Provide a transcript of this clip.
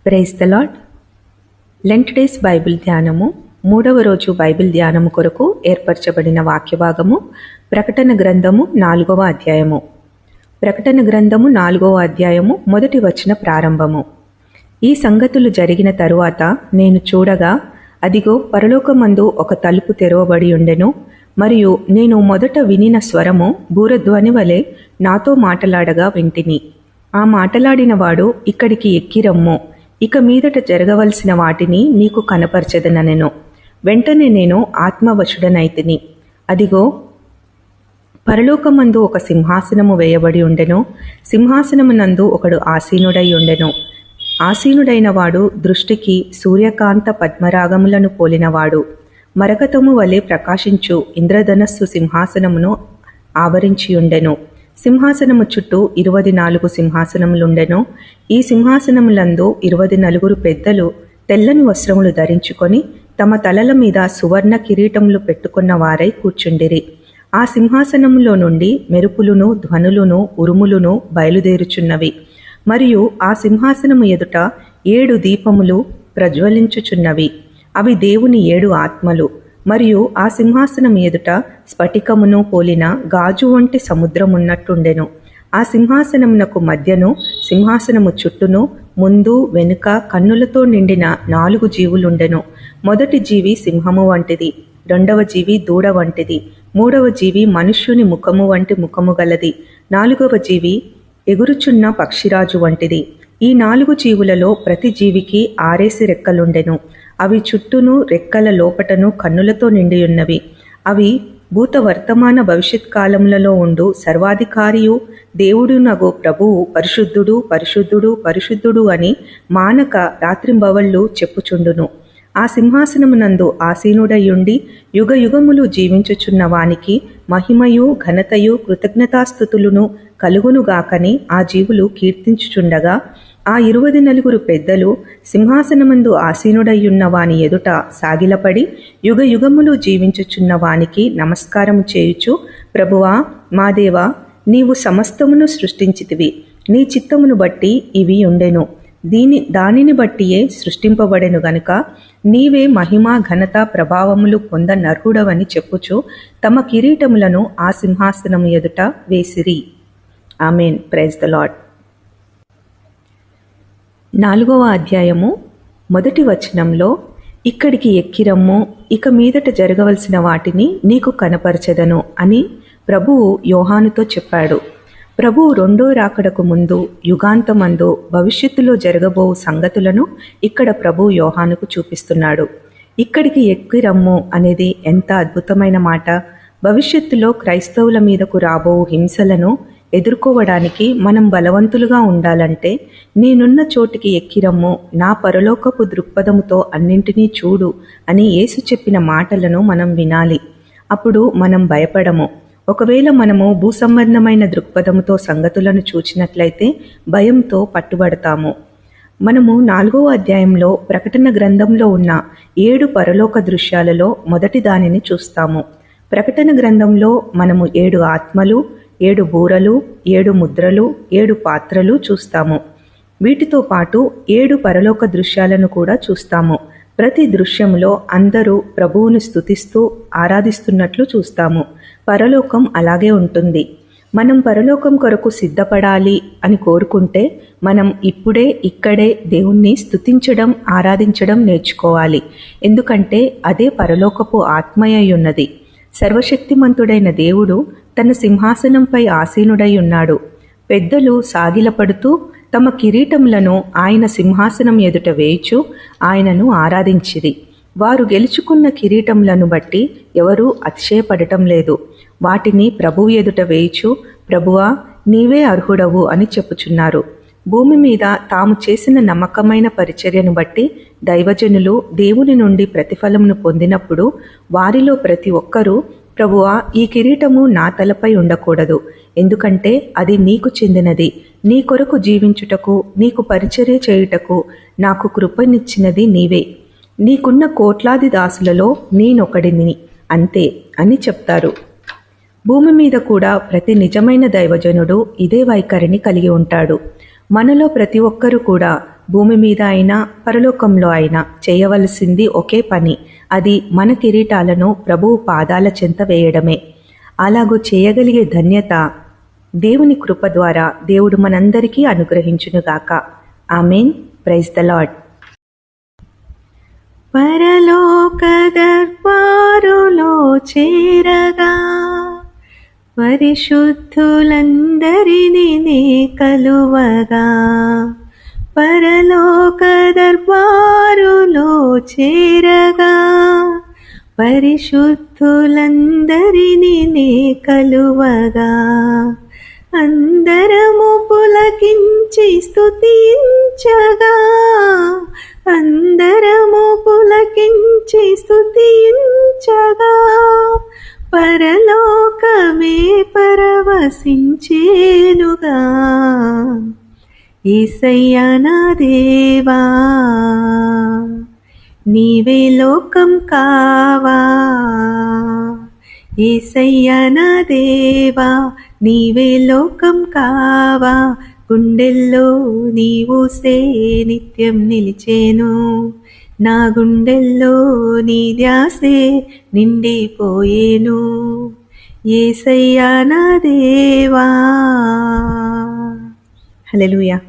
Praise the lord. Lent days Bible ధ్యానము 3వ రోజు బైబిల్ ధ్యానము కొరకు ఏర్పరచబడిన వాక్యభాగము ప్రకటన గ్రంథము 4వ అధ్యాయము. ప్రకటన గ్రంథము 4వ అధ్యాయము మొదటి వచన ప్రారంభము. ఈ సంగతులు జరిగిన తరువాత నేను చూడగా, అదిగో పరలోకమందు ఒక తలుపు తెరవబడి ఉండెను. మరియు నేను మొదట వినిన స్వరము బూరధ్వని వలె నాతో మాటలాడగా వింటిని. ఆ మాటలాడిన వాడు, ఇక్కడికి ఎక్కిరమ్ము, ఇక మీదట జరగవలసిన వాటిని నీకు కనపరచెదనెను. వెంటనే నేను ఆత్మవశుడనైతిని. అదిగో పరలోకమందు ఒక సింహాసనము వేయబడి ఉండెను. సింహాసనమునందు ఒకడు ఆసీనుడై ఉండెను. ఆసీనుడైన వాడు దృష్టికి సూర్యకాంత పద్మరాగములను పోలినవాడు. మరకతము వలె ప్రకాశించు ఇంద్రధనస్సు సింహాసనమును ఆవరించియుండెను. సింహాసనము చుట్టూ 24 సింహాసనములుండెను. ఈ సింహాసనములందు 24 పెద్దలు తెల్లని వస్త్రములు ధరించుకొని తమ తలల మీద సువర్ణ కిరీటములు పెట్టుకున్న వారై కూర్చుండిరి. ఆ సింహాసనములో నుండి మెరుపులును ధ్వనులును ఉరుములును బయలుదేరుచున్నవి. మరియు ఆ సింహాసనము ఎదుట 7 దీపములు ప్రజ్వలించుచున్నవి. అవి దేవుని 7 ఆత్మలు. మరియు ఆ సింహాసనం ఎదుట స్ఫటికమును పోలిన గాజు వంటి సముద్రమున్నట్టుండెను. ఆ సింహాసనమునకు మధ్యను సింహాసనము చుట్టూను ముందు వెనుక కన్నులతో నిండిన 4 జీవులుండెను. మొదటి జీవి సింహము వంటిది, రెండవ జీవి దూడ వంటిది, మూడవ జీవి మనుష్యుని ముఖము వంటి ముఖము గలది, 4వ జీవి ఎగురుచున్న పక్షిరాజు వంటిది. ఈ 4 జీవులలో ప్రతి జీవికి 6 రెక్కలుండెను. అవి చుట్టూను రెక్కల లోపటను కన్నులతో నిండియున్నవి. అవి భూత వర్తమాన భవిష్యత్ కాలములలో ఉండు సర్వాధికారియు దేవుడునగు ప్రభువు పరిశుద్ధుడు పరిశుద్ధుడు పరిశుద్ధుడు అని మానక రాత్రింబవళ్ళు చెప్పుచుండును. ఆ సింహాసనమునందు ఆసీనుడయుండి యుగయుగములు జీవించుచున్న వానికి మహిమయు ఘనతయు కృతజ్ఞతాస్థుతులను కలుగునుగాకని ఆ జీవులు కీర్తించుచుండగా, ఆ 24 పెద్దలు సింహాసనమందు ఆసీనుడయ్యున్న వాని ఎదుట సాగిలపడి యుగయుగములు జీవించుచున్న వానికి నమస్కారము చేయుచు, ప్రభువా మా దేవా, నీవు సమస్తమును సృష్టించితివి. నీ చిత్తమును బట్టి ఇవి ఉండెను, దానిని బట్టియే సృష్టింపబడెను గనుక నీవే మహిమ ఘనత ప్రభావములు పొందనర్హుడవని చెప్పుచు తమ కిరీటములను ఆ సింహాసనము ఎదుట వేసిరి. ఆమెన్. Praise the lord. 4వ అధ్యాయము మొదటి వచనంలో, ఇక్కడికి ఎక్కిరమ్ము, ఇక మీదట జరగవలసిన వాటిని నీకు కనపరచెదను అని ప్రభువు యోహానుతో చెప్పాడు. ప్రభువు రెండో రాకడకు ముందు యుగాంతమందు భవిష్యత్తులో జరగబోవు సంగతులను ఇక్కడ ప్రభు యోహానుకు చూపిస్తున్నాడు. ఇక్కడికి ఎక్కిరమ్ము అనేది ఎంత అద్భుతమైన మాట! భవిష్యత్తులో క్రైస్తవుల మీదకు రాబోవు హింసలను ఎదుర్కోవడానికి మనం బలవంతులుగా ఉండాలంటే, నేనున్న చోటికి ఎక్కిరమ్ము, నా పరలోకపు దృక్పథముతో అన్నింటినీ చూడు అని యేసు చెప్పిన మాటలను మనం వినాలి. అప్పుడు మనం భయపడము. ఒకవేళ మనము భూసంబంధమైన దృక్పథముతో సంగతులను చూచినట్లయితే భయంతో పట్టుబడతాము. మనము 4వ అధ్యాయంలో ప్రకటన గ్రంథంలో ఉన్న 7 పరలోక దృశ్యాలలో మొదటి దానిని చూస్తాము. ప్రకటన గ్రంథంలో మనము 7 ఆత్మలు, 7 బూరలు, 7 ముద్రలు, 7 పాత్రలు చూస్తాము. వీటితో పాటు 7 పరలోక దృశ్యాలను కూడా చూస్తాము. ప్రతి దృశ్యంలో అందరూ ప్రభువును స్తుతిస్తూ ఆరాధిస్తున్నట్లు చూస్తాము. పరలోకం అలాగే ఉంటుంది. మనం పరలోకం కొరకు సిద్ధపడాలి అని కోరుకుంటే మనం ఇక్కడే దేవుణ్ణి స్తుతించడం, ఆరాధించడం నేర్చుకోవాలి. ఎందుకంటే అదే పరలోకపు ఆత్మయై ఉన్నది. సర్వశక్తిమంతుడైన దేవుడు తన సింహాసనంపై ఆసీనుడై ఉన్నాడు. పెద్దలు సాగిలపడుతూ తమ కిరీటములను ఆయన సింహాసనం ఎదుట వేయుచు ఆయనను ఆరాధించిరి. వారు గెలుచుకున్న కిరీటములను బట్టి ఎవరూ అతిశయపడటం లేదు. వాటిని ప్రభువు ఎదుట వేయుచు, ప్రభువా నీవే అర్హుడవు అని చెప్పుచున్నారు. భూమి మీద తాము చేసిన నమ్మకమైన పరిచర్యను బట్టి దైవజనులు దేవుని నుండి ప్రతిఫలమును పొందినప్పుడు వారిలో ప్రతి ఒక్కరూ, ప్రభువా ఈ కిరీటము నా తలపై ఉండకూడదు, ఎందుకంటే అది నీకు చెందినది. నీ కొరకు జీవించుటకు, నీకు పరిచర్య చేయుటకు నాకు కృపనిచ్చినది నీవే. నీకున్న కోట్లాది దాసులలో నేనొకడిని అంతే అని చెప్తారు. భూమి మీద కూడా ప్రతి నిజమైన దైవజనుడు ఇదే వైఖరిని కలిగి ఉంటాడు. మనలో ప్రతి ఒక్కరూ కూడా భూమి మీద అయినా పరలోకంలో అయినా చేయవలసింది ఒకే పని. అది మన కిరీటాలను ప్రభువు పాదాల చెంత వేయడమే. అలాగూ చేయగలిగే ధన్యత దేవుని కృప ద్వారా దేవుడు మనందరికీ అనుగ్రహించునుగాక. ఆమేన్. Praise the Lord. పరలోక దర్బారులో చేరగా పరిశుద్ధులందరినీ నే కలువగా. పరలోక దర్బారులో చేరగా పరిశుద్ధులందరినీ నే కలువగా. అందరము పులకించి స్తుతించగా, అందరము పులకించి స్తుతించగా, పరలోకమే పరవశించేనుగా. యేసయ్యా నా దేవా, నీవే లోకం కావా. యేసయ్యా నా దేవా, నీవే లోకం కావా. గుండెల్లో నీవూసే నిత్యం నిలిచేను, నా గుండెల్లో నీ ధ్యాసే నిండిపోయేను. యేసయ్యా నా దేవా. హల్లెలూయా.